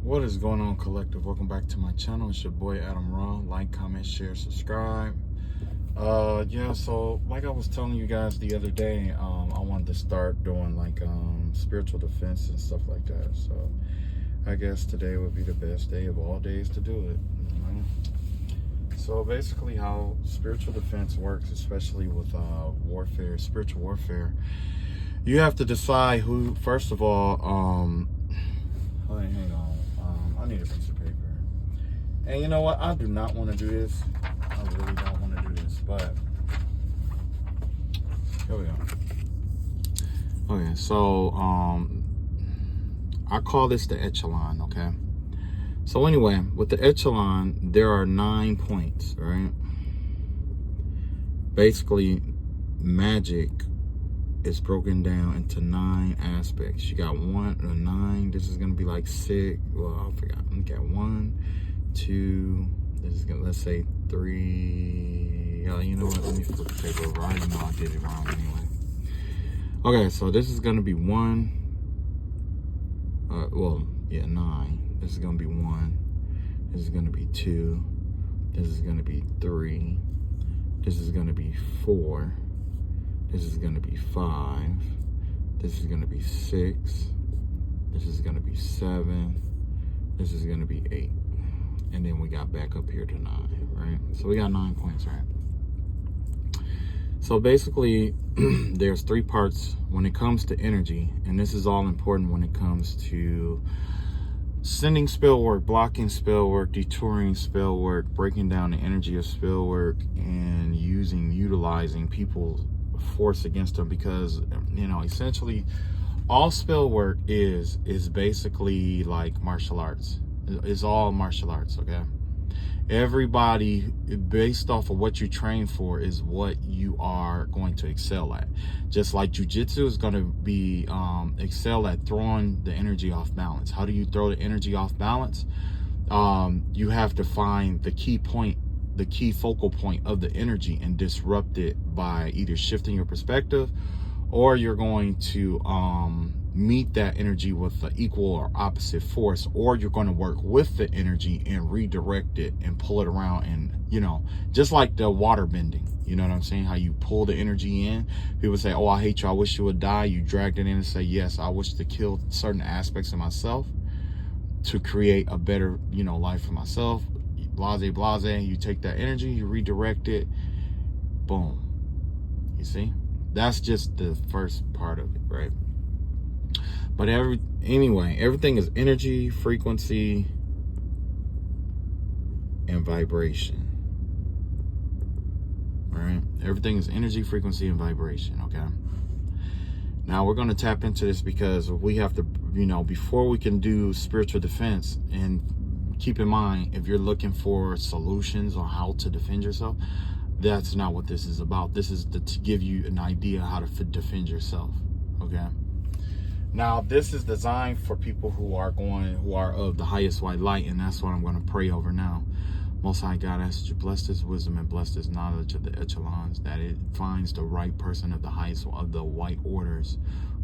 What is going on, collective? Welcome back to my channel. It's your boy Adam Raw. Like, comment, share, subscribe. Yeah, so like I was telling you guys the other day, I wanted to start doing like spiritual defense and stuff like that. So I guess today would be the best day of all days to do it, you know? So basically how spiritual defense works, especially with warfare, spiritual warfare, you have to decide who, first of all, hang on. I need a piece of paper. And you know what? I do not want to do this. I really don't want to do this, but here we go. Okay, so I call this the echelon, okay? So anyway, with the echelon, there are 9 points, right? Basically, magic is broken down into 9 aspects. You got 1 or 9. This is gonna be like 6. Well, I forgot. You got 1, 2. This is gonna, let's say 3. You know what? Let me flip the paper over. I already know I did it wrong anyway. Okay, so this is gonna be 1. Well, yeah, 9. This is gonna be 1. This is gonna be 2. This is gonna be 3. This is gonna be 4. This is going to be 5. This is going to be 6. This is going to be 7. This is going to be 8. And then we got back up here to 9, right? So we got 9 points, right? So basically, there's 3 parts when it comes to energy. And this is all important when it comes to sending spell work, blocking spell work, detouring spell work, breaking down the energy of spell work, and utilizing people's force against them, because essentially all spell work is basically like martial arts. It's all martial arts, okay? Everybody, based off of what you train for, is what you are going to excel at. Just like jiu-jitsu is going to be excel at throwing the energy off balance. How do you throw the energy off balance? You have to find the key point, the key focal point of the energy, and disrupt it by either shifting your perspective, or you're going to meet that energy with an equal or opposite force, or you're going to work with the energy and redirect it and pull it around. And just like the water bending, you know what I'm saying, how you pull the energy in. People say, oh, I hate you, I wish you would die. You dragged it in and say, yes, I wish to kill certain aspects of myself to create a better life for myself. Blase, you take that energy, you redirect it, boom. You see, that's just the first part of it, right? But anyway, everything is energy, frequency, and vibration, right? Everything is energy, frequency, and vibration, okay? Now we're going to tap into this because we have to, before we can do spiritual defense. And keep in mind, if you're looking for solutions on how to defend yourself, that's not what this is about. This is to give you an idea how to defend yourself, okay? Now, this is designed for people who are of the highest white light, and that's what I'm going to pray over now. Most High God, I ask that you bless this wisdom and bless this knowledge of the echelons, that it finds the right person of the highest of the white orders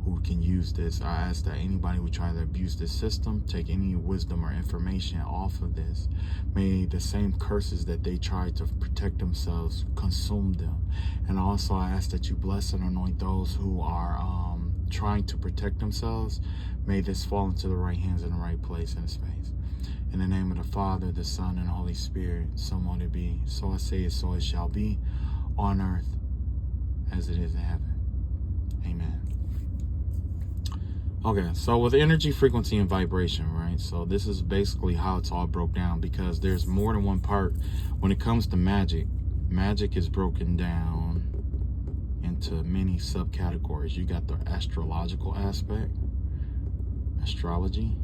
who can use this. I ask that anybody who try to abuse this system, take any wisdom or information off of this. May the same curses that they try to protect themselves consume them. And also I ask that you bless and anoint those who are trying to protect themselves. May this fall into the right hands in the right place and space. In the name of the Father, the Son, and the Holy Spirit, so mote it be. So I say it, so it shall be, on earth as it is in heaven. Amen. Okay, so with energy, frequency, and vibration, right? So this is basically how it's all broke down, because there's more than one part. When it comes to magic, magic is broken down into many subcategories. You got the astrological aspect, astrology.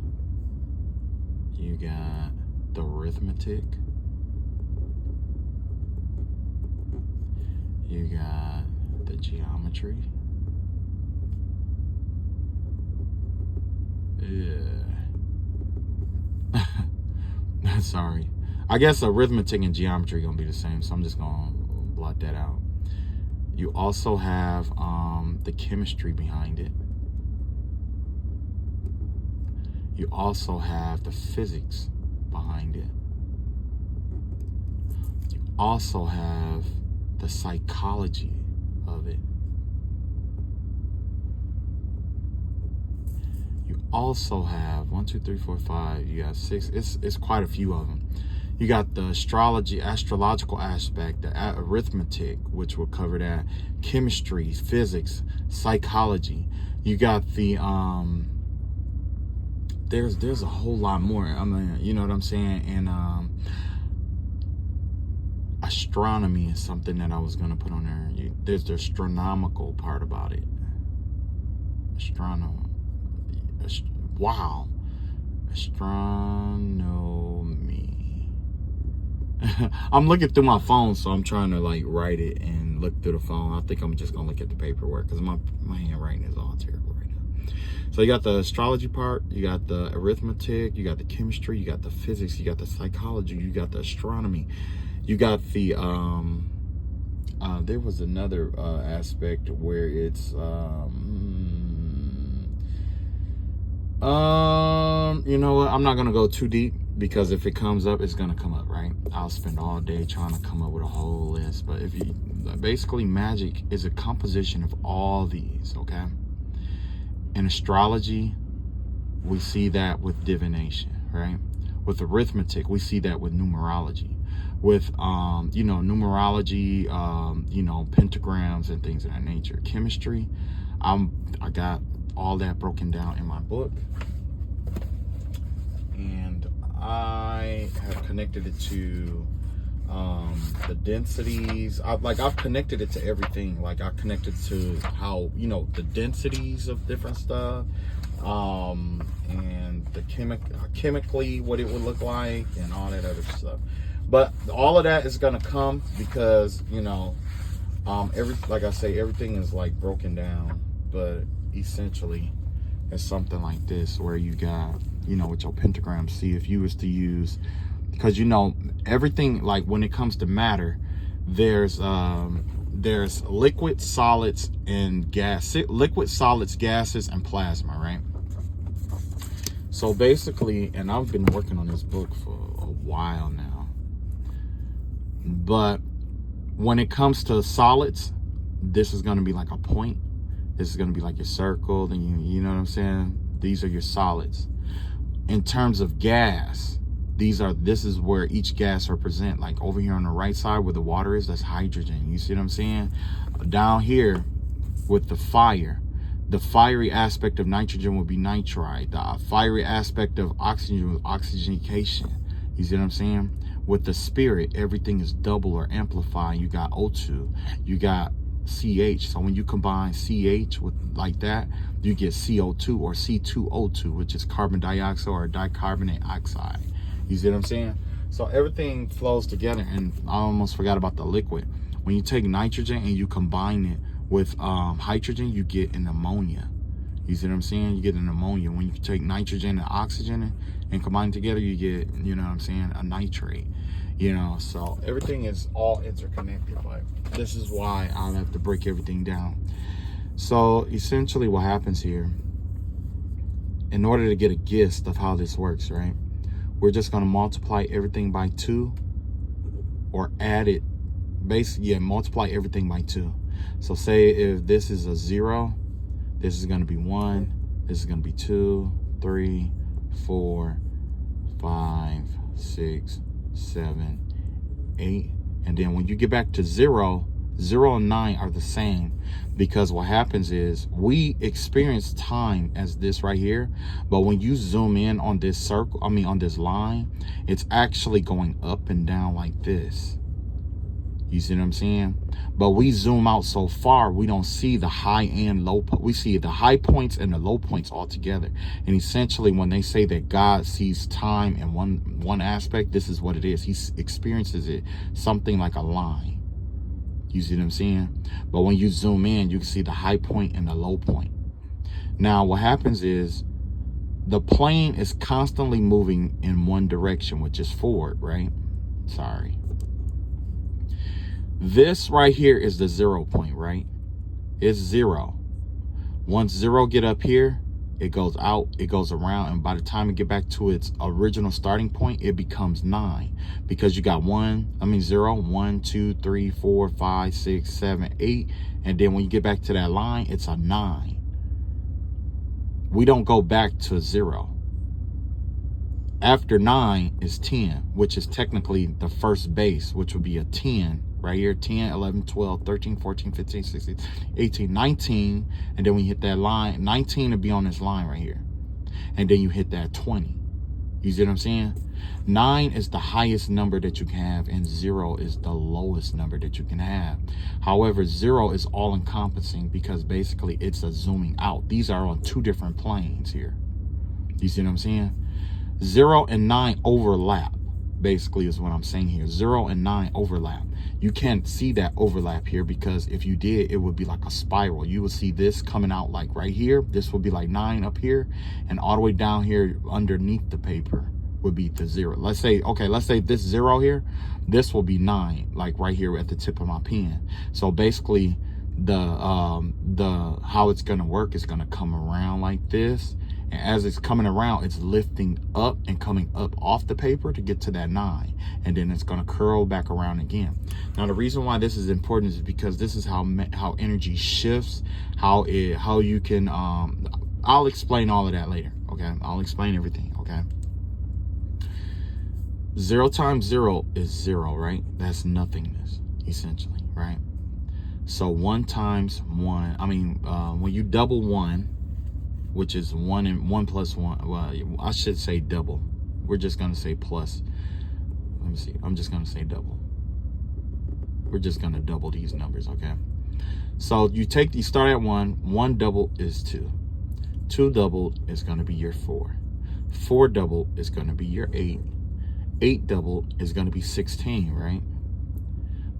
You got the arithmetic. You got the geometry. Yeah. Sorry. I guess arithmetic and geometry are going to be the same, so I'm just going to blot that out. You also have the chemistry behind it. You also have the physics behind it. You also have the psychology of it. You also have 1, 2, 3, 4, 5. You got 6. It's quite a few of them. You got the astrological aspect, the arithmetic, which will cover that, chemistry, physics, psychology. You got the there's a whole lot more. I mean, you know what I'm saying? And astronomy is something that I was gonna put on there. There's the astronomical part about it. Wow. Astronomy. I'm looking through my phone, so I'm trying to like write it and look through the phone. I think I'm just gonna look at the paperwork because my handwriting is all terrible right now. So you got the astrology part, you got the arithmetic, you got the chemistry, you got the physics, you got the psychology, you got the astronomy, you got the there was another aspect where it's you know what, I'm not gonna go too deep because if it comes up, it's gonna come up, right? I'll spend all day trying to come up with a whole list. But if you basically, magic is a composition of all these, okay? In astrology, we see that with divination, right? With arithmetic, we see that with numerology. With you know, numerology, you know, pentagrams and things of that nature. Chemistry, I got all that broken down in my book, and I have connected it to the densities. I've connected it to everything. Like I've connected to how, you know, the densities of different stuff, and the chemically what it would look like and all that other stuff. But all of that is gonna come because, you know, like I say, everything is like broken down. But essentially, it's something like this where you got, you know, with your pentagram. See, if you was to use, because you know everything, like when it comes to matter, there's liquid, solids, and gas. Liquid, solids, gases, and plasma, right? So basically, and I've been working on this book for a while now, but when it comes to solids, this is going to be like a point. This is going to be like your circle. Then you know what I'm saying? These are your solids. In terms of gas, this is where each gas represent. Like over here on the right side where the water is, that's hydrogen. You see what I'm saying? Down here with the fire, the fiery aspect of nitrogen would be nitride. The fiery aspect of oxygen was oxygenation. You see what I'm saying? With the spirit, everything is double or amplified. You got O2, you got CH. So when you combine CH with like that, you get CO2 or C2O2, which is carbon dioxide or dicarbonate oxide. You see what I'm saying? So everything flows together. And I almost forgot about the liquid. When you take nitrogen and you combine it with hydrogen, you get an ammonia. You see what I'm saying? You get an ammonia. When you take nitrogen and oxygen and combine together, you get, you know what I'm saying, a nitrate. You know, so everything is all interconnected, but this is why I'll have to break everything down. So essentially what happens here, in order to get a gist of how this works, right? We're just going to multiply everything by 2 or add it, basically, multiply everything by 2. So say if this is a 0, this is going to be 1, this is going to be 2, 3, 4, 5, 6, 7, 8, and then when you get back to 0, 0 and 9 are the same, because what happens is we experience time as this right here, but when you zoom in on this circle, on this line, it's actually going up and down like this. You see what I'm saying? But we zoom out so far, we don't see the high and low. We see the high points and the low points all together. And essentially, when they say that God sees time in one aspect, this is what it is. He experiences it something like a line. You see what I'm saying? But when you zoom in, you can see the high point and the low point. Now, what happens is the plane is constantly moving in one direction, which is forward, right? Sorry. This right here is the 0 point, right? It's 0. Once 0 get up here, it goes out, it goes around, and by the time it get back to its original starting point, it becomes 9, because you got 0, 1, 2, 3, 4, 5, 6, 7, 8, and then when you get back to that line, it's a 9. We don't go back to 0. After 9 is 10, which is technically the first base, which would be a 10 right here. 10, 11, 12, 13, 14, 15, 16, 18, 19. And then when you hit that line, 19 will be on this line right here. And then you hit that 20. You see what I'm saying? 9 is the highest number that you can have, and 0 is the lowest number that you can have. However, 0 is all encompassing because basically it's a zooming out. These are on 2 different planes here. You see what I'm saying? 0 and 9 overlap, basically is what I'm saying here. 0 and 9 overlap. You can't see that overlap here, because if you did, it would be like a spiral. You would see this coming out like right here. This would be like 9 up here, and all the way down here underneath the paper would be the 0. Let's say, okay, let's say this 0 here, this will be 9, like right here at the tip of my pen. So basically the how it's gonna work is gonna come around like this. And as it's coming around, it's lifting up and coming up off the paper to get to that 9. And then it's going to curl back around again. Now, the reason why this is important is because this is how energy shifts, how you can, I'll explain all of that later, okay? I'll explain everything, okay? 0 times 0 is 0, right? That's nothingness, essentially, right? So 1 times 1, when you double 1, which is 1 and 1 plus 1. Well, I should say double. We're just going to say plus. Let me see. I'm just going to say double. We're just going to double these numbers, okay? So you start at 1. 1 double is 2. 2 double is going to be your 4. 4 double is going to be your 8. 8 double is going to be 16, right?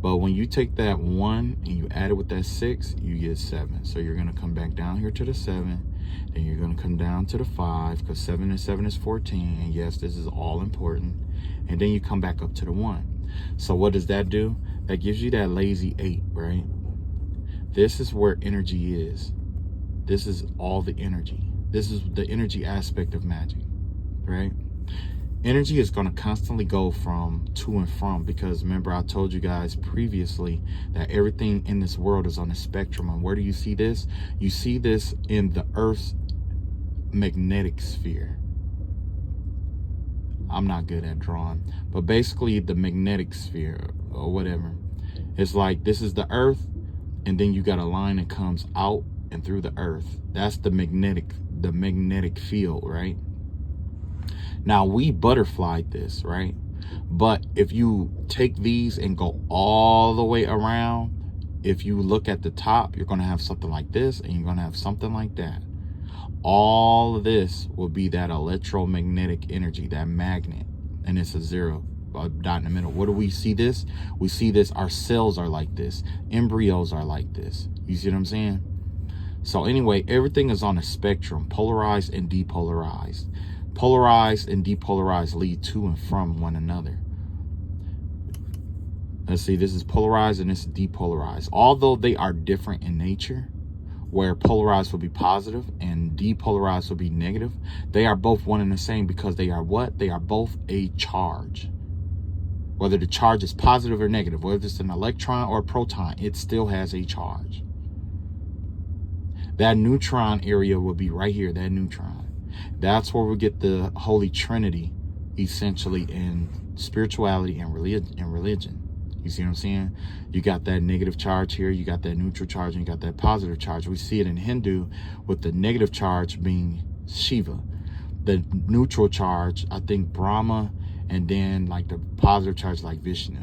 But when you take that 1 and you add it with that 6, you get 7. So you're going to come back down here to the 7. Then you're going to come down to the 5, because 7 and 7 is 14. And yes, this is all important. And then you come back up to the 1. So what does that do? That gives you that lazy 8, right? This is where energy is. This is all the energy. This is the energy aspect of magic, right? Energy is going to constantly go from to and from, because remember I told you guys previously that everything in this world is on a spectrum. And where do you see this? You see this in the Earth's magnetic sphere. I'm not good at drawing, but basically the magnetic sphere or whatever. It's like this is the Earth, and then you got a line that comes out and through the Earth. That's the magnetic field, right? Now, we butterflied this, right? But if you take these and go all the way around, if you look at the top, you're going to have something like this, and you're going to have something like that. All of this will be that electromagnetic energy, that magnet, and it's a 0, a dot in the middle. What do we see this? We see this, our cells are like this. Embryos are like this. You see what I'm saying? So anyway, everything is on a spectrum, polarized and depolarized. Polarized and depolarized lead to and from one another. Let's see, this is polarized and this is depolarized. Although they are different in nature, where polarized will be positive and depolarized will be negative, they are both one and the same, because they are what? They are both a charge. Whether the charge is positive or negative, whether it's an electron or a proton, it still has a charge. That neutron area will be right here, that neutron. That's where we get the Holy Trinity, essentially, in spirituality and religion. You see what I'm saying? You got that negative charge here, you got that neutral charge, and you got that positive charge. We see it in Hindu with the negative charge being Shiva. The neutral charge, I think, Brahma, and then like the positive charge like Vishnu.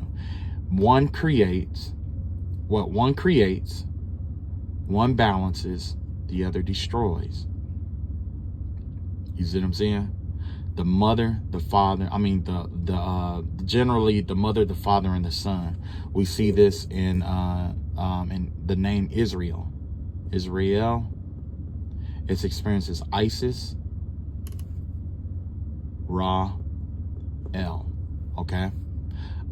One creates, one balances, the other destroys. You see what I'm saying? The mother, the father, generally the mother, the father, and the son. We see this in the name Israel. Israel, its experience is Isis, Ra, El. Okay?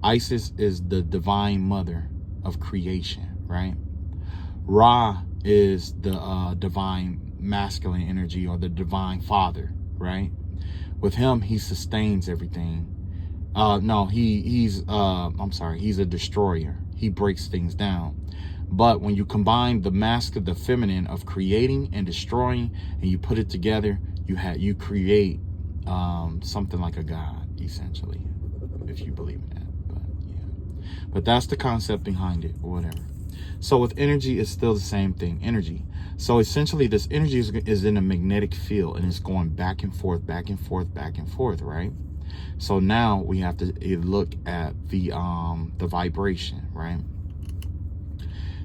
Isis is the divine mother of creation, right? Ra is the divine masculine energy or the divine father, right? With him, he sustains everything. No, he's a destroyer. He breaks things down. But when you combine the masculine, the feminine of creating and destroying, and you put it together, you create something like a god, essentially, if you believe in that. But yeah, but that's the concept behind it, or whatever. So with energy, it's still the same thing, energy. So essentially, this energy is in a magnetic field, and it's going back and forth, back and forth, back and forth, right? So now we have to look at the vibration, right?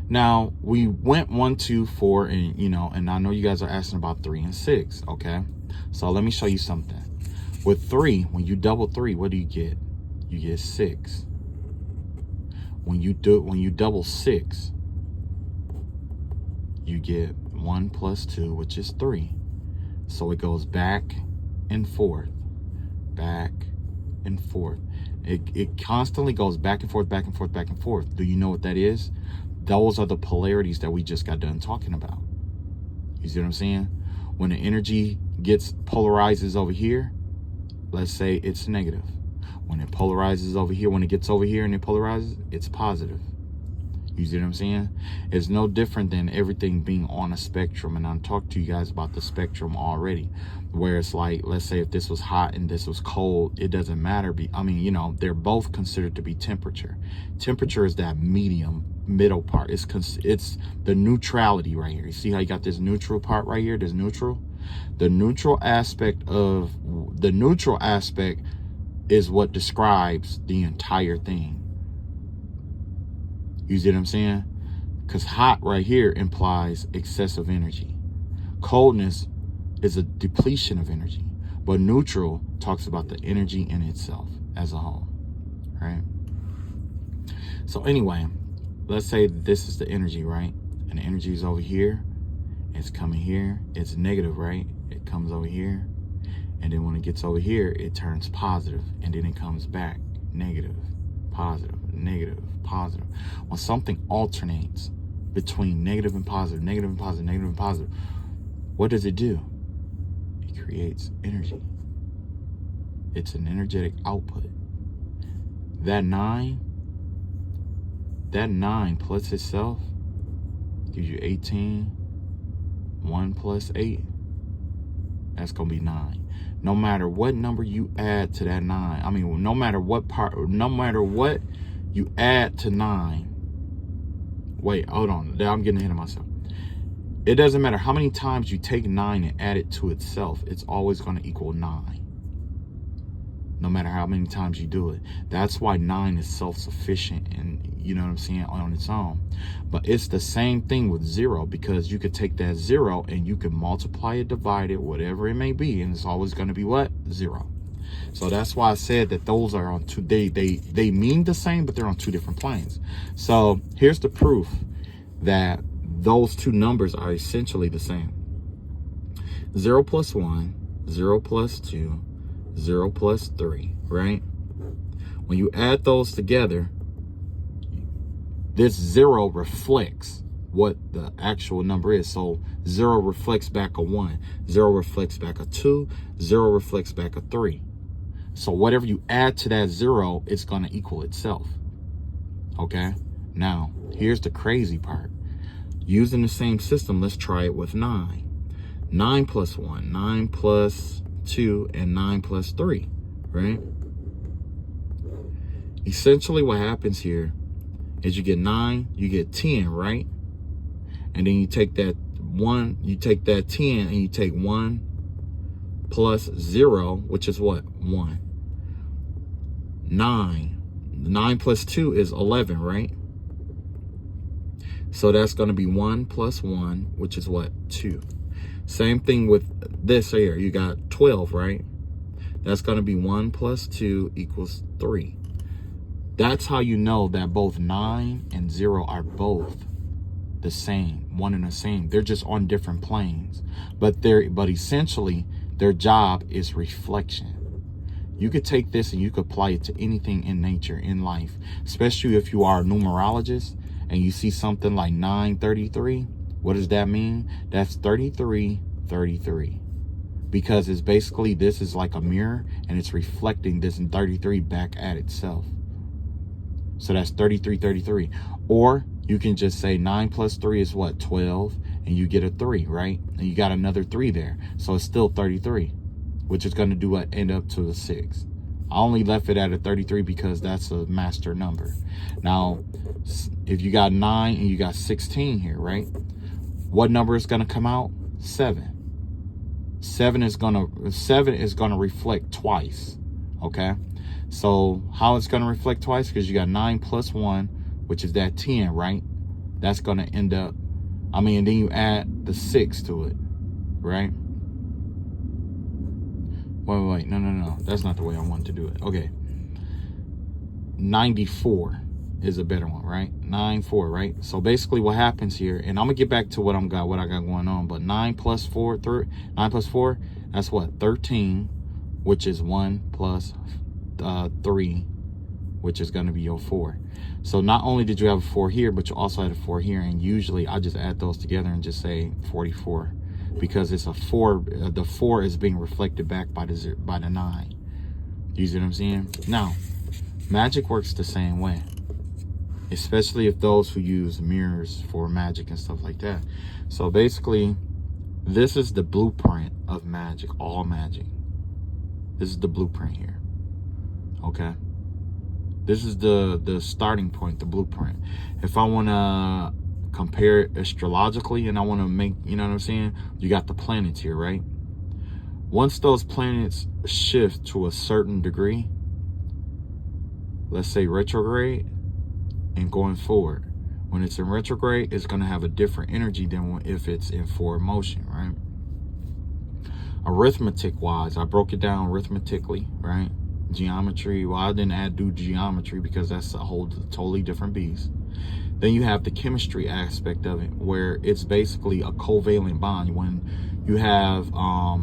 Now we went 1, 2, 4, and and I know you guys are asking about 3 and 6. Okay, so let me show you something. With 3, when you double 3, what do you get? You get 6. When you double 6, you get 1 plus 2, which is 3. So it goes back and forth, back and forth. It constantly goes back and forth, back and forth, back and forth. Do you know what that is? Those are the polarities that we just got done talking about. You see what I'm saying? When the energy polarizes over here, let's say it's negative. When it polarizes over here, when it gets over here and it polarizes, it's positive. You see what I'm saying? It's no different than everything being on a spectrum. And I've talked to you guys about the spectrum already, where it's like, let's say if this was hot and this was cold, it doesn't matter. They're both considered to be temperature. Temperature is that middle part. It's the neutrality right here. You see how you got this neutral part right here? This neutral. The neutral aspect is what describes the entire thing. You see what I'm saying? Because hot right here implies excessive energy. Coldness is a depletion of energy. But neutral talks about the energy in itself as a whole. Right? So anyway, let's say this is the energy, right? And the energy is over here. It's coming here. It's negative, right? It comes over here. And then when it gets over here, it turns positive. And then it comes back. Negative, positive, negative, positive. When something alternates between negative and positive, negative and positive, negative and positive, what does it do? It creates energy. It's an energetic output. That 9 plus itself gives you 18. 1 plus 8, that's gonna be 9. No matter what number you add to that 9, no matter what you add to 9. Wait, hold on. I'm getting ahead of myself. It doesn't matter how many times you take 9 and add it to itself, it's always going to equal 9. No matter how many times you do it. That's why 9 is self-sufficient and, you know what I'm saying, on its own. But it's the same thing with 0, because you could take that 0 and you can multiply it, divide it, whatever it may be, and it's always going to be what? 0. So that's why I said that those are on two, they mean the same, but they're on two different planes. So here's the proof that those two numbers are essentially the same. 0 plus 1, 0 plus 2, 0 plus 3, right? When you add those together, this 0 reflects what the actual number is. So 0 reflects back a 1, 0 reflects back a 2, 0 reflects back a 3. So whatever you add to that 0, it's going to equal itself. Okay? Now, here's the crazy part. Using the same system, let's try it with 9. 9 plus 1, 9 plus 2, and 9 plus 3, right? Essentially what happens here is you get 9, you get 10, right? And then you take that 1, you take that 10, and you take 1 plus 0, which is what? 1. 9 plus 2 is 11, right? So that's going to be 1 plus 1, which is what? 2. Same thing with this here. You got 12, right? That's going to be 1 plus 2 equals 3. That's how you know that both 9 and 0 are both the same, one and the same. They're just on different planes. But essentially, their job is reflection. You could take this and you could apply it to anything in nature, in life, especially if you are a numerologist and you see something like 933. What does that mean? That's 33 33. Because it's basically, this is like a mirror and it's reflecting this 33 back at itself. So that's 33, 33. Or you can just say 9 plus 3 is what? 12. And you get a 3, right? And you got another 3 there. So it's still 33, which is going to do what? End up to a 6. I only left it at a 33 because that's a master number. Now, if you got 9 and you got 16 here, right? What number is going to come out? 7. 7 is going to reflect twice. Okay? So how it's going to reflect twice? Because you got 9 plus 1, which is that 10, right? That's going to end up, and then you add the 6 to it, right? Wait, no. That's not the way I want to do it. Okay. 94 is a better one, right? 94, right? So basically what happens here, and I'm going to get back to what I got going on, but 9 plus 4, that's what? 13, which is 1 plus 3, which is going to be your 4. So not only did you have a 4 here, but you also had a 4 here, and usually I just add those together and just say 44. Because it's a 4, the 4 is being reflected back by the 9. You see what I'm saying? Now, magic works the same way, especially if those who use mirrors for magic and stuff like that. So basically, this is the blueprint of magic, all magic. This is the blueprint here. Okay? This is the starting point, the blueprint. If I want to compare it astrologically and I want to make, you know what I'm saying? You got the planets here, right? Once those planets shift to a certain degree, let's say retrograde, and going forward, when it's in retrograde, it's going to have a different energy than if it's in forward motion, right? Arithmetic wise, I broke it down arithmetically, right? Geometry, well, I didn't do geometry because that's a whole totally different beast. Then you have the chemistry aspect of it, where it's basically a covalent bond. When you have, I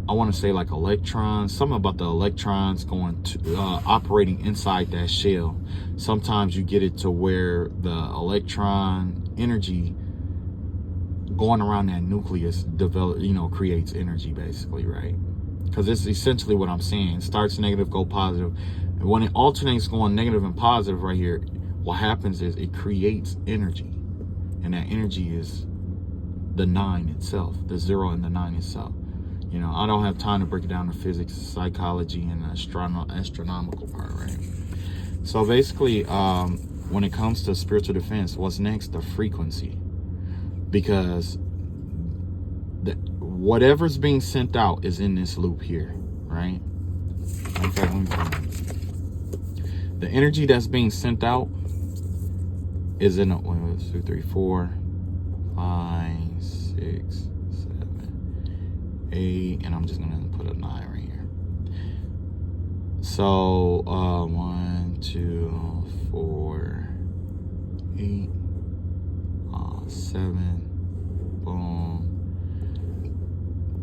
want to say like electrons, something about the electrons going to operating inside that shell. Sometimes you get it to where the electron energy going around that nucleus creates energy, basically, right? Because it's essentially what I'm saying. It starts negative, go positive. And when it alternates going negative and positive right here, what happens is it creates energy. And that energy is the 9 itself, the 0 and the 9 itself. You know, I don't have time to break it down to physics, psychology, and astronomical part, right? So basically, when it comes to spiritual defense, what's next? The frequency. Because whatever's being sent out is in this loop here, right? In fact, let me tell you. The energy that's being sent out is in 1, 2, 3, 4, 5, 6, 7, 8, and I'm just gonna put a 9 right here. So 1, 2, 4, 8, 7, boom,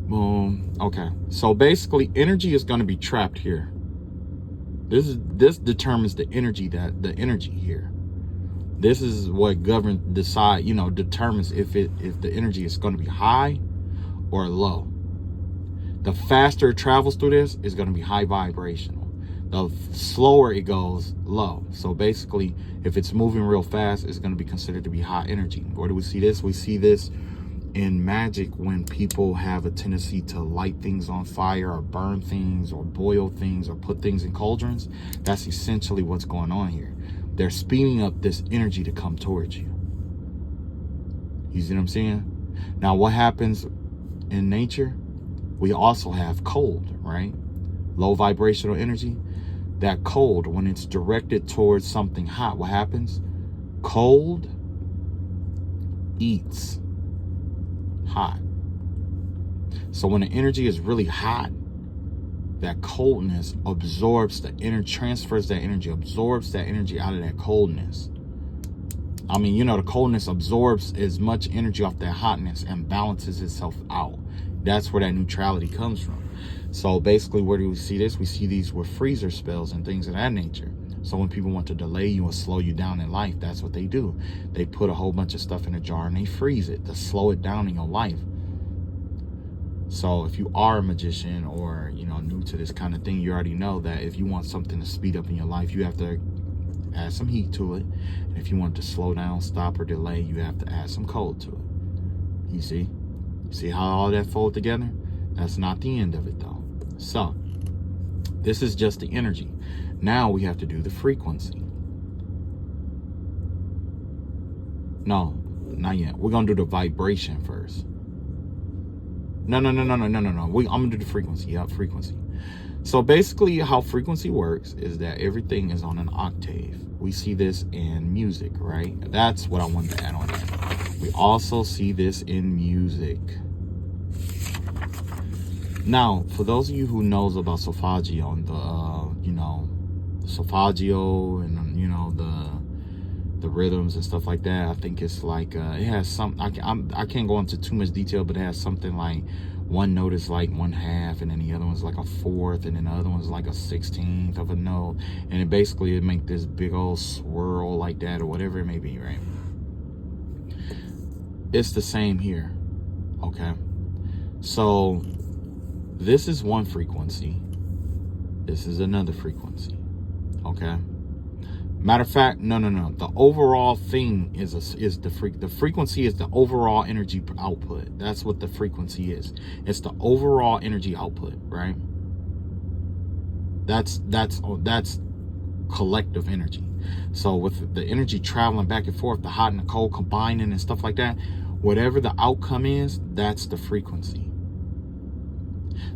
boom. Okay, so basically energy is going to be trapped here. This determines the energy here. This is what determines if the energy is going to be high or low. The faster it travels through this is going to be high vibrational. The slower it goes, low. So basically, if it's moving real fast, it's going to be considered to be high energy. Where do we see this? We see this in magic when people have a tendency to light things on fire or burn things or boil things or put things in cauldrons. That's essentially what's going on here. They're speeding up this energy to come towards you. You see what I'm saying? Now, what happens in nature? We also have cold, right? Low vibrational energy. That cold, when it's directed towards something hot, what happens? Cold eats hot. So when the energy is really hot, that coldness absorbs transfers that energy, absorbs that energy out of that coldness. The coldness absorbs as much energy off that hotness and balances itself out. That's where that neutrality comes from. So basically, where do we see this? We see these with freezer spells and things of that nature. So when people want to delay you and slow you down in life, that's what they do. They put a whole bunch of stuff in a jar and they freeze it to slow it down in your life. So if you are a magician or, you know, new to this kind of thing, you already know that if you want something to speed up in your life, you have to add some heat to it. And if you want to slow down, stop, or delay, you have to add some cold to it. You see? See how all that fold together? That's not the end of it though. So this is just the energy. Now we have to do the frequency. No, not yet. We're gonna do the vibration first. No. I'm gonna do the frequency. Yep, frequency. So basically how frequency works is that everything is on an octave. We see this in music, right? That's what I wanted to add on there. We also see this in music. Now, for those of you who knows about solfeggio and the, you know, solfeggio and, you know, the rhythms and stuff like that, I think it's like, it has some, I can't go into too much detail, but it has something like one note is like 1/2 and then the other one's like a 1/4 and then the other one's like a 1/16 of a note. And it basically, it make this big old swirl like that or whatever it may be, right? It's the same here, okay? So this is one frequency. This is another frequency, okay? Matter of fact, no. The overall thing is the frequency is the overall energy output. That's what the frequency is. It's the overall energy output, right? That's collective energy. So with the energy traveling back and forth, the hot and the cold combining and stuff like that, whatever the outcome is, that's the frequency.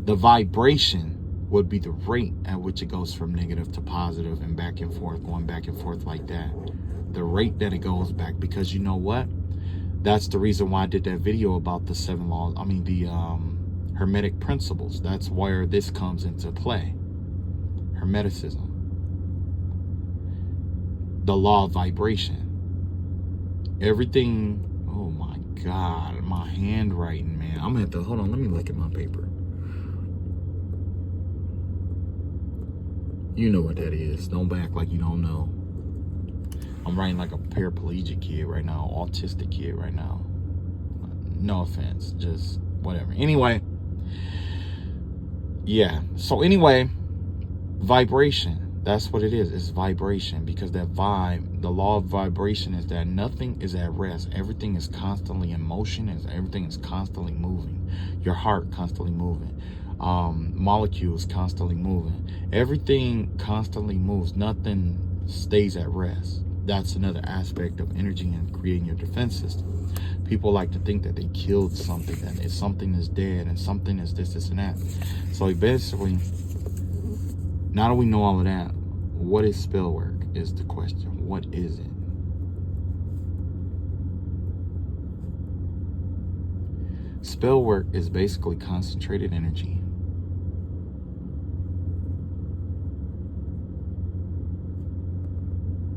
The vibration would be the rate at which it goes from negative to positive and back and forth, going back and forth like that. The rate that it goes back, because you know what? That's the reason why I did that video about the 7 laws. I mean, the Hermetic principles. That's where this comes into play. Hermeticism. The law of vibration. Everything, oh my God, my handwriting, man. I'm gonna have to, hold on, let me look at my paper. You know what that is. Don't act like you don't know. I'm writing like a paraplegic kid right now, autistic kid right now. No offense, just whatever. Anyway, yeah. So anyway, vibration. That's what it is. It's vibration, because that vibe, the law of vibration is that nothing is at rest. Everything is constantly in motion. Everything is constantly moving. Your heart constantly moving. Molecules constantly moving. Everything constantly moves. Nothing stays at rest. That's another aspect of energy and creating your defense system. People like to think that they killed something, that if something is dead and something is this and that. So basically, now that we know all of that, what is spell work is the question. What is it? Spell work is basically concentrated energy.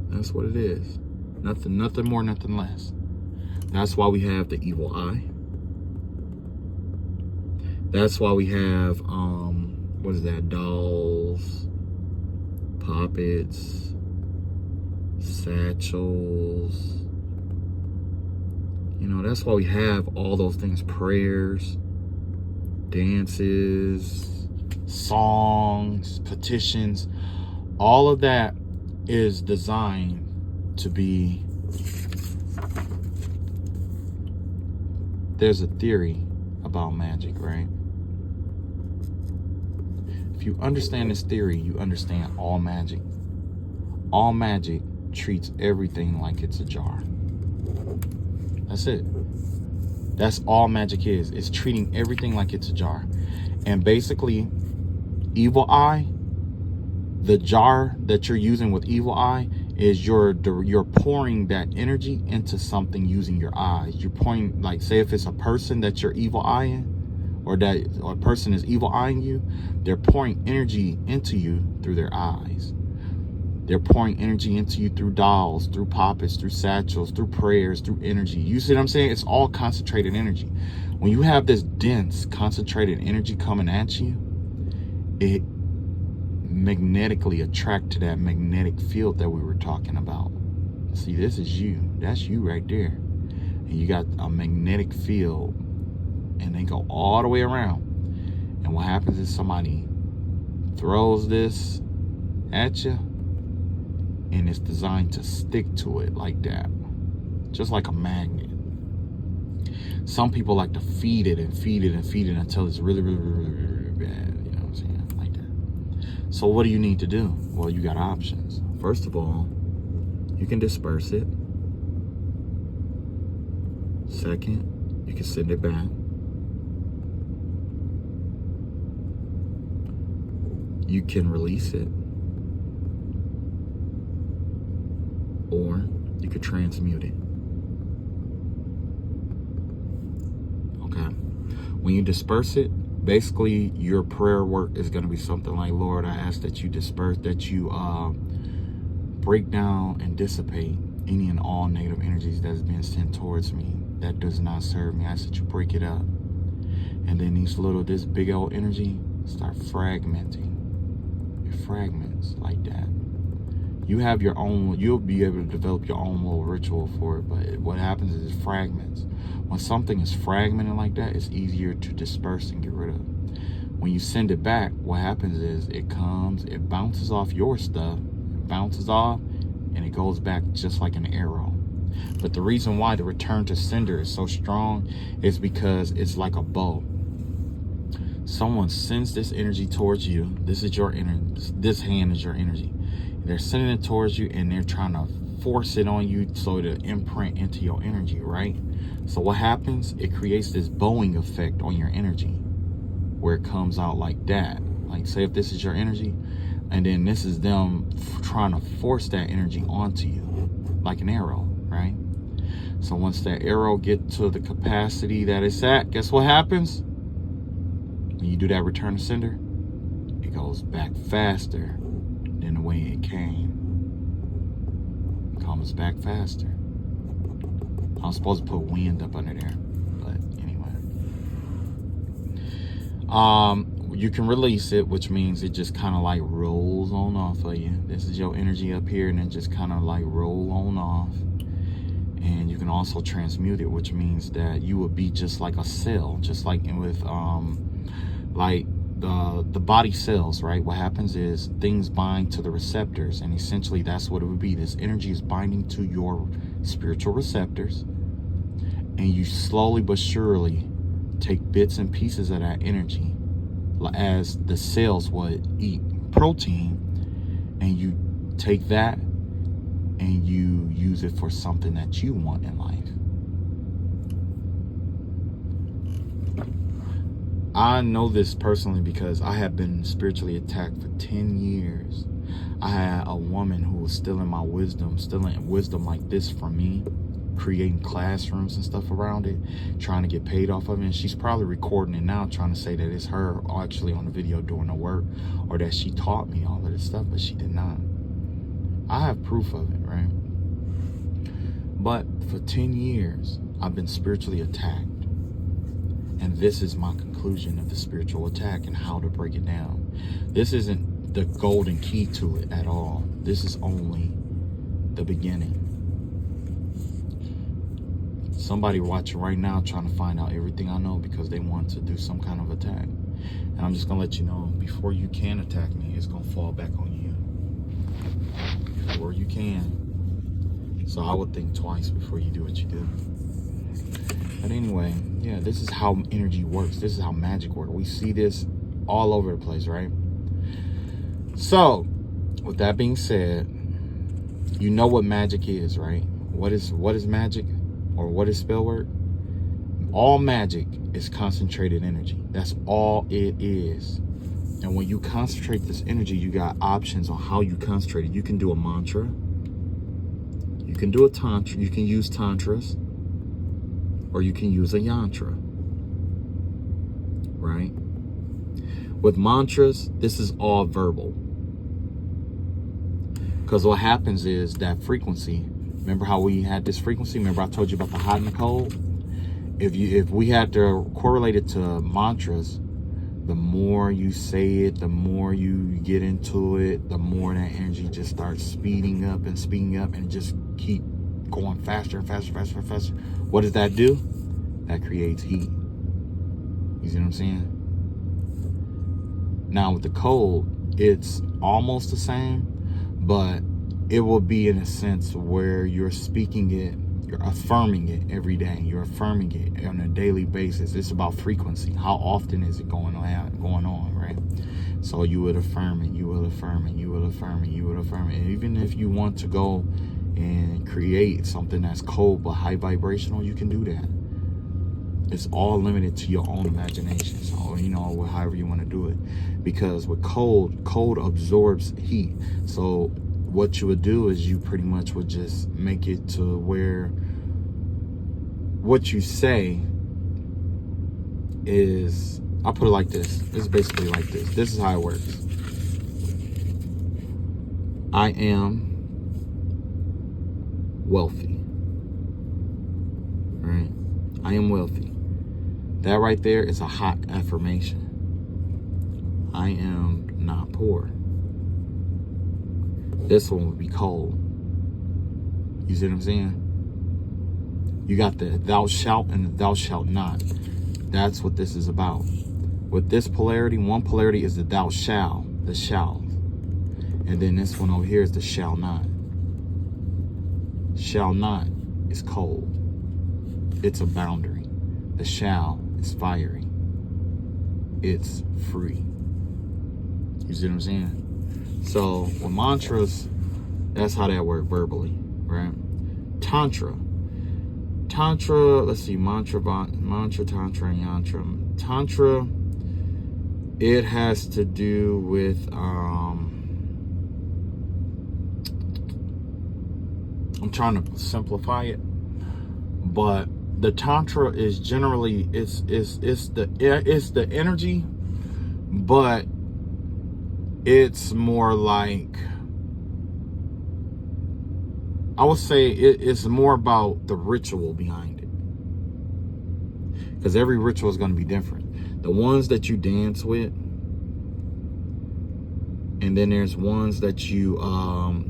That's what it is. Nothing more, nothing less. That's why we have the evil eye. That's why we have, what is that? Dolls, puppets, satchels. You know, that's why we have all those things. Prayers, dances, songs, petitions. All of that is designed to be, there's a theory about magic, right? If you understand this theory, you understand all magic. All magic treats everything like it's a jar. That's it. That's all magic is. It's treating everything like it's a jar. And basically, evil eye, the jar that you're using with evil eye is you're pouring that energy into something using your eyes. You're pouring, like, say if it's a person that you're evil eyeing, or that a person is evil eyeing you, they're pouring energy into you through their eyes. They're pouring energy into you through dolls, through puppets, through satchels, through prayers, through energy. You see what I'm saying? It's all concentrated energy. When you have this dense, concentrated energy coming at you, it magnetically attract to that magnetic field that we were talking about. See, this is you. That's you right there. And you got a magnetic field, and they go all the way around. And what happens is somebody throws this at you, and it's designed to stick to it like that, just like a magnet. Some people like to feed it and feed it and feed it until it's really, really, really, really, really bad. You know what I'm saying? Like that. So what do you need to do? Well, you got options. First of all, you can disperse it. Second, you can send it back. You can release it. Or you could transmute it. Okay. When you disperse it, basically your prayer work is going to be something like, Lord, I ask that you disperse, that you break down and dissipate any and all negative energies that's being sent towards me that does not serve me. I ask that you break it up. And then this big old energy start fragmenting. It fragments like that. You have your own, you'll be able to develop your own little ritual for it, but what happens is it fragments. When something is fragmented like that, it's easier to disperse and get rid of. When you send it back, what happens is it bounces off your stuff, it bounces off, and it goes back just like an arrow. But the reason why the return to sender is so strong is because it's like a bow. Someone sends this energy towards you. This is your energy. This hand is your energy. They're sending it towards you, and they're trying to force it on you so to imprint into your energy, right? So what happens? It creates this bowing effect on your energy where it comes out like that. Like, say if this is your energy, and then this is them trying to force that energy onto you like an arrow, right? So once that arrow gets to the capacity that it's at, guess what happens? When you do that return to sender, it goes back faster than the way it came. It comes back faster. I was supposed to put wind up under there, but anyway. You can release it, which means it just kind of like rolls on off of you. This is your energy up here, and it just kind of like roll on off. And you can also transmute it, which means that you would be just like a cell, just like with like the body cells, right? What happens is things bind to the receptors, and essentially that's what it would be. This energy is binding to your spiritual receptors, and you slowly but surely take bits and pieces of that energy, as the cells would eat protein, and you take that and you use it for something that you want in life. I know this personally because I have been spiritually attacked for 10 years. I had a woman who was stealing my wisdom, stealing wisdom like this from me, creating classrooms and stuff around it, trying to get paid off of it. And she's probably recording it now, trying to say that it's her actually on the video doing the work, or that she taught me all of this stuff, but she did not. I have proof of it, right? But for 10 years, I've been spiritually attacked. And this is my conclusion of the spiritual attack and how to break it down. This isn't the golden key to it at all. This is only the beginning. Somebody watching right now trying to find out everything I know because they want to do some kind of attack. And I'm just going to let you know, before you can attack me, it's going to fall back on you. Before you can. So I would think twice before you do what you do. But anyway, yeah, this is how energy works. This is how magic works. We see this all over the place, right? So, with that being said, you know what magic is, right? What is magic, or what is spell work? All magic is concentrated energy. That's all it is. And when you concentrate this energy, you got options on how you concentrate it. You can do a mantra. You can do a tantra. You can use tantras. Or you can use a yantra, right? With mantras, this is all verbal. Because what happens is that frequency, remember how we had this frequency? Remember I told you about the hot and the cold? If we had to correlate it to mantras, The more you say it, the more you get into it, the more that energy just starts speeding up and just keep going faster and faster, faster and faster. What does that do? That creates heat. You see what I'm saying? Now with the cold, it's almost the same, but it will be in a sense where you're speaking it, you're affirming it every day. You're affirming it on a daily basis. It's about frequency. How often is it going on, right? So you would affirm it, you will affirm it, you will affirm it, you will affirm it. And even if you want to go and create something that's cold but high vibrational, you can do that. It's all limited to your own imagination. So, you know, however you want to do it. Because with cold absorbs heat. So what you would do is you pretty much would just make it to where what you say is, I'll put it like this. It's basically like this. This is how it works. I am wealthy. Right? I am wealthy. That right there is a hot affirmation. I am not poor. This one would be cold. You see what I'm saying? You got the thou shalt and the thou shalt not. That's what this is about. With this polarity, one polarity is the thou shall, the shall. And then this one over here is the shall not. Shall not is cold. It's a boundary. The shall is fiery. It's free. You see what I'm saying? So with mantras, that's how that works verbally, right? Tantra, let's see, mantra, tantra, and yantra. Tantra, it has to do with, I'm trying to simplify it, but the tantra is generally, it's the energy, but it's more like, I would say it's more about the ritual behind it. Because every ritual is going to be different. The ones that you dance with, and then there's ones that you,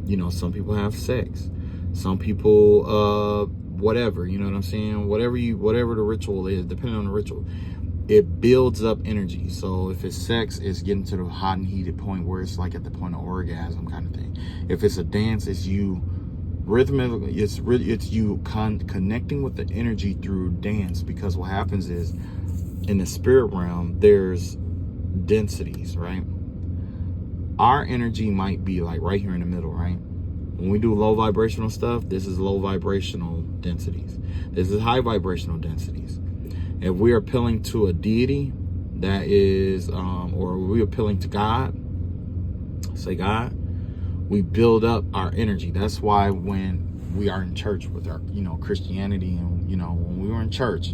you know, some people have sex. Some people, whatever, you know what I'm saying? Whatever the ritual is, depending on the ritual, it builds up energy. So if it's sex, it's getting to the hot and heated point where it's like at the point of orgasm kind of thing. If it's a dance, it's you rhythmically, it's you connecting with the energy through dance. Because what happens is, in the spirit realm, there's densities, right? Our energy might be like right here in the middle, right? When we do low vibrational stuff, this is low vibrational densities. This is high vibrational densities. If we are appealing to a deity that is, or we're appealing to God, say God, we build up our energy. That's why when we are in church with our, you know, Christianity, and, you know, when we were in church,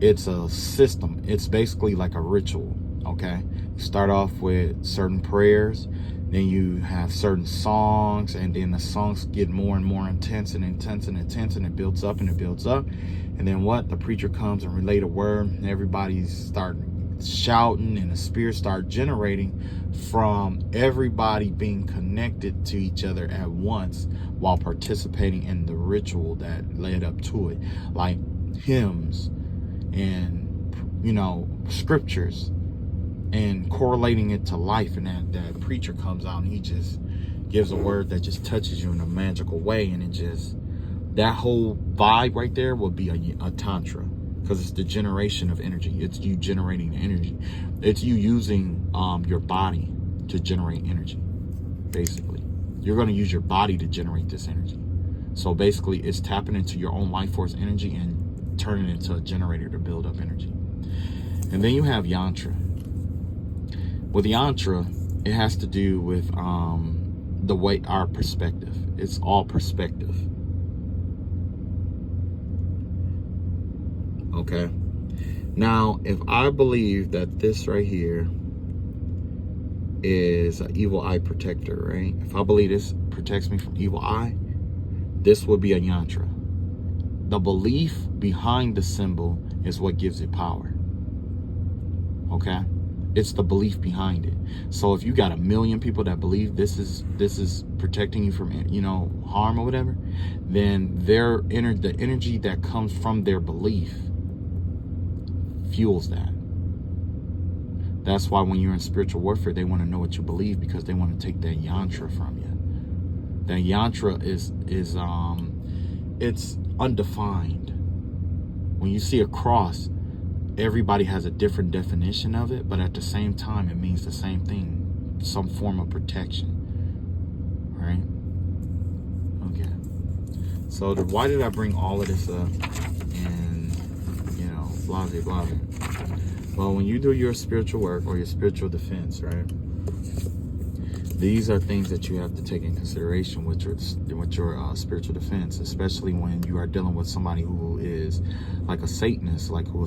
it's a system. It's basically like a ritual, okay? You start off with certain prayers, then you have certain songs, and then the songs get more and more intense and intense and intense, and it builds up and it builds up. And then what? The preacher comes and relate a word, and everybody's starting shouting, and the spirits start generating from everybody being connected to each other at once while participating in the ritual that led up to it, like hymns and, you know, scriptures, and correlating it to life. And that preacher comes out and he just gives a word that just touches you in a magical way, and it just, that whole vibe right there will be a tantra, because it's the generation of energy. It's you generating energy. It's you using your body to generate energy. Basically, you're going to use your body to generate this energy. So basically, it's tapping into your own life force energy and turning it into a generator to build up energy. And then you have yantra. With yantra, it has to do with the way, our perspective. It's all perspective. Okay. Now, if I believe that this right here is an evil eye protector, right? If I believe this protects me from evil eye, this would be a yantra. The belief behind the symbol is what gives it power. Okay? It's the belief behind it. So if you got 1 million people that believe this is protecting you from, you know, harm or whatever, then the energy that comes from their belief fuels that. That's why when you're in spiritual warfare, they want to know what you believe, because they want to take that yantra from you. That yantra is it's undefined. When you see a cross, everybody has a different definition of it, but at the same time, it means the same thing, some form of protection, right? Okay. So why did I bring all of this up and, you know, blase, blase? Well, when you do your spiritual work or your spiritual defense, right, these are things that you have to take in consideration with your spiritual defense, especially when you are dealing with somebody who is like a Satanist, who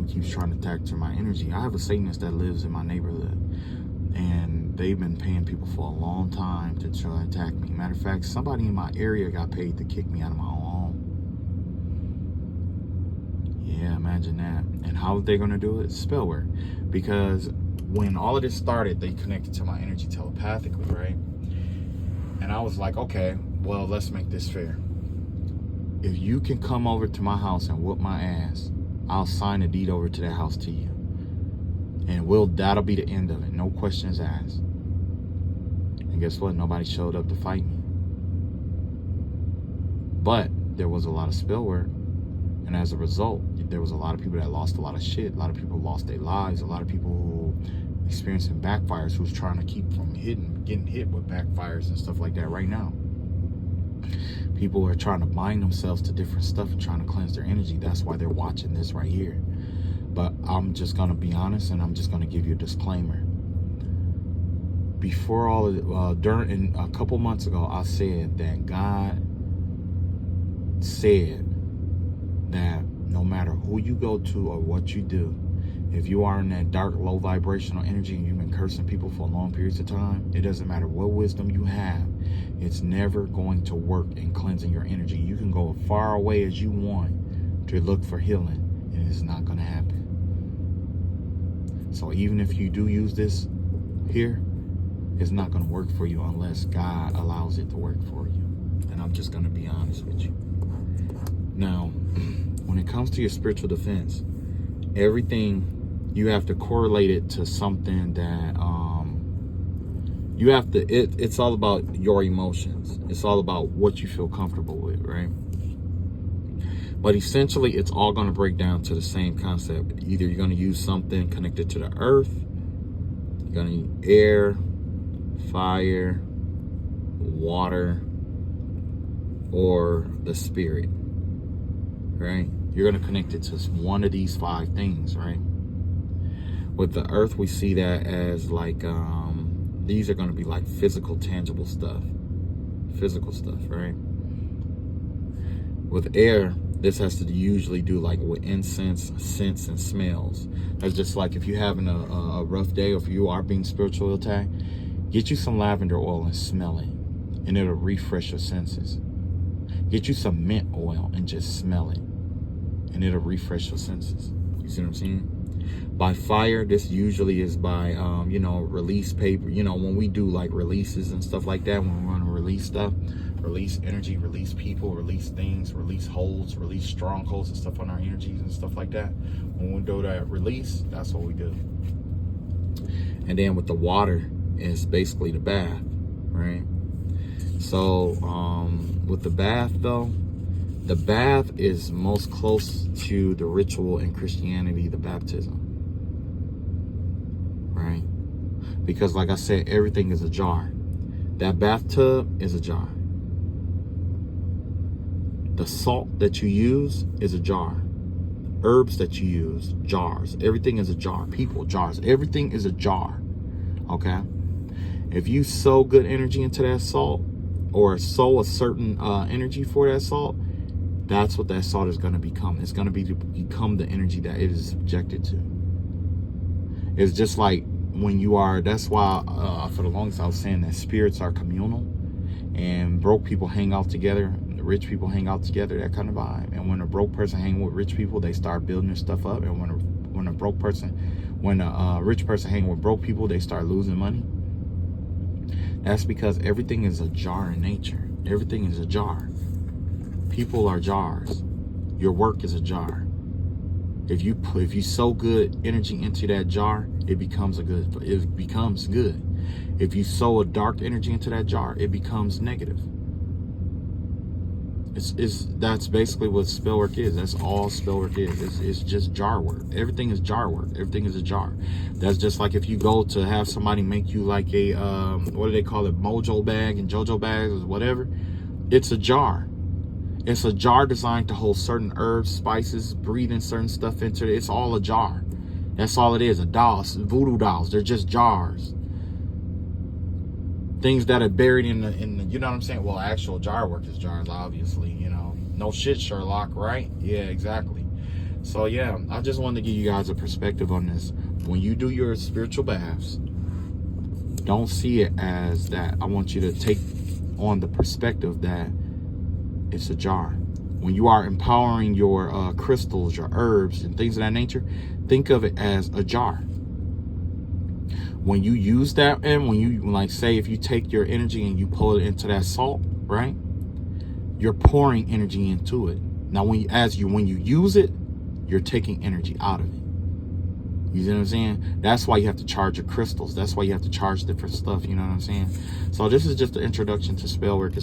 keeps trying to attack to my energy. I have a Satanist that lives in my neighborhood, and they've been paying people for a long time to try to attack me. Matter of fact, somebody in my area got paid to kick me out of my own home. Yeah, imagine that. And how are they going to do it? Spell work. Because when all of this started, they connected to my energy telepathically, right? And I was like, okay, well, let's make this fair. If you can come over to my house and whoop my ass, I'll sign a deed over to that house to you. And that'll be the end of it. No questions asked. And guess what? Nobody showed up to fight me. But there was a lot of spell work. And as a result, there was a lot of people that lost a lot of shit. A lot of people lost their lives. A lot of people who experiencing backfires, who's trying to keep from getting hit with backfires and stuff like that right now. People are trying to bind themselves to different stuff and trying to cleanse their energy. That's why they're watching this right here. But I'm just going to be honest, and I'm just going to give you a disclaimer. Before all of it, a couple months ago, I said that God said that no matter who you go to or what you do, if you are in that dark, low vibrational energy and you've been cursing people for long periods of time, it doesn't matter what wisdom you have, it's never going to work in cleansing your energy. You can go as far away as you want to look for healing, and it's not going to happen. So even if you do use this here, it's not going to work for you unless God allows it to work for you. And I'm just going to be honest with you. Now, when it comes to your spiritual defense, everything, you have to correlate it to something that you have to, it's all about your emotions. It's all about what you feel comfortable with, right? But essentially, it's all going to break down to the same concept. Either you're going to use something connected to the earth, you're going to use air, fire, water, or the spirit, right? You're going to connect it to one of these 5 things, right? With the earth, we see that as like, these are going to be like physical, tangible stuff. Physical stuff, right? With air, this has to usually do like with incense, scents, and smells. That's just like if you're having a rough day, or if you are being spiritually attacked, get you some lavender oil and smell it, and it'll refresh your senses. Get you some mint oil and just smell it, and it'll refresh your senses. You see what I'm saying? By fire, this usually is by, release paper. You know, when we do like releases and stuff like that, when we want to release stuff, release energy, release people, release things, release holds, release strongholds and stuff on our energies and stuff like that. When we do that release, that's what we do. And then with the water, it's basically the bath, right? So with the bath, though, the bath is most close to the ritual in Christianity, the baptism, right? Because like I said, everything is a jar. That bathtub is a jar. The salt that you use is a jar. Herbs that you use, jars. Everything is a jar. People, jars. Everything is a jar, okay? If you sow good energy into that salt, or sow a certain energy for that salt, that's what that salt is going to become. It's going to become the energy that it is subjected to. It's just like when you are, that's why for the longest I was saying that spirits are communal, and broke people hang out together, rich people hang out together, that kind of vibe. And when a broke person hang with rich people, they start building their stuff up. And when a broke person when a rich person hang with broke people, they start losing money. That's because everything is a jar in nature. Everything is a jar. People are jars. Your work is a jar. If you sow good energy into that jar, it becomes good. If you sow a dark energy into that jar, it becomes negative. That's basically what spell work is. That's all spell work is. It's just jar work. Everything is jar work. Everything is a jar. That's just like if you go to have somebody make you like a what do they call it, mojo bag and jojo bags or whatever. It's a jar. It's a jar designed to hold certain herbs, spices, breathing certain stuff into it. It's all a jar. That's all it is. A doll, voodoo dolls. They're just jars. Things that are buried in the, you know what I'm saying? Well, actual jar work is jars, obviously, you know. No shit, Sherlock, right? Yeah, exactly. So yeah, I just wanted to give you guys a perspective on this. When you do your spiritual baths, don't see it as that. I want you to take on the perspective that it's a jar. When you are empowering your crystals, your herbs, and things of that nature, think of it as a jar. When you use that, and when you, like, say if you take your energy and you pull it into that salt, right? You're pouring energy into it. Now, when you use it, you're taking energy out of it. You see what I'm saying? That's why you have to charge your crystals. That's why you have to charge different stuff. You know what I'm saying? So this is just the introduction to spell work. To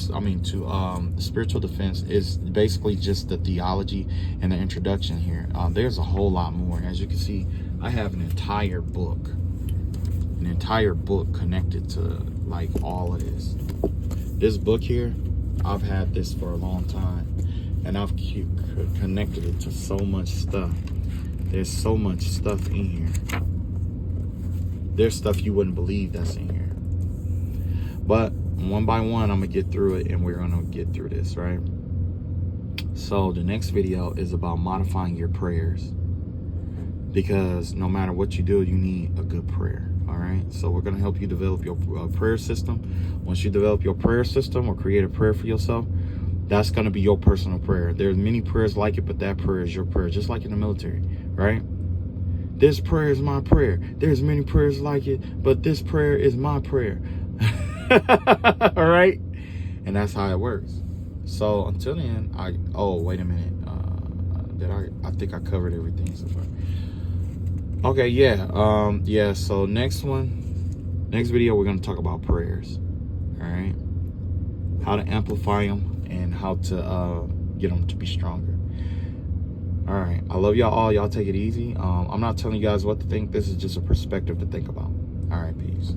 spiritual defense is basically just the theology and the introduction here. There's a whole lot more. As you can see, I have an entire book connected to like all of this. This book here, I've had this for a long time, and I've connected it to so much stuff. There's so much stuff in here. There's stuff you wouldn't believe that's in here. But one by one, I'm gonna get through it, and we're gonna get through this, right? So the next video is about modifying your prayers, because no matter what you do, you need a good prayer. All right, so we're gonna help you develop your prayer system. Once you develop your prayer system or create a prayer for yourself, that's gonna be your personal prayer. There's many prayers like it, but that prayer is your prayer, just like in the military, right? This prayer is my prayer. There's many prayers like it, but this prayer is my prayer. All right, and that's how it works. So until then, wait a minute. I think I covered everything so far. Okay, yeah. So next video, we're gonna talk about prayers. All right, how to amplify them and how to get them to be stronger. All right, I love y'all all. Y'all take it easy. I'm not telling you guys what to think. This is just a perspective to think about. All right, peace.